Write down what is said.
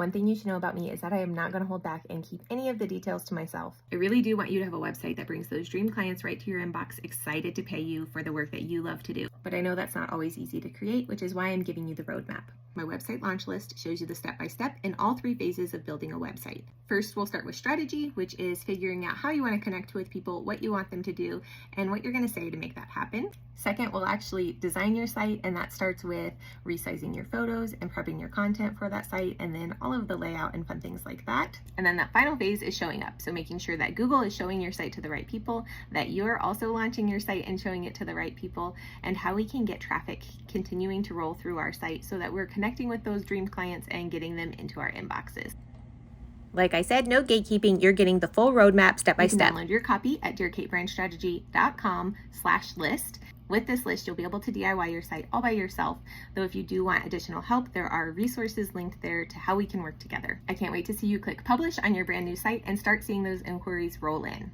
One thing you should know about me is that I am not going to hold back and keep any of the details to myself. I really do want you to have a website that brings those dream clients right to your inbox, excited to pay you for the work that you love to do. But I know that's not always easy to create, which is why I'm giving you the roadmap. My website launch list shows you the step-by-step in all 3 phases of building a website. First, we'll start with strategy, which is figuring out how you want to connect with people, what you want them to do, and what you're going to say to make that happen. Second, we'll actually design your site, and that starts with resizing your photos and prepping your content for that site, and then all of the layout and fun things like that. And then that final phase is showing up. So making sure that Google is showing your site to the right people, that you're also launching your site and showing it to the right people, and how we can get traffic continuing to roll through our site so that we're connecting with those dream clients and getting them into our inboxes. Like I said, no gatekeeping. You're getting the full roadmap step by step. You can download your copy at dearkatebrandstrategy.com/list. With this list, you'll be able to DIY your site all by yourself, though if you do want additional help, there are resources linked there to how we can work together. I can't wait to see you click publish on your brand new site and start seeing those inquiries roll in.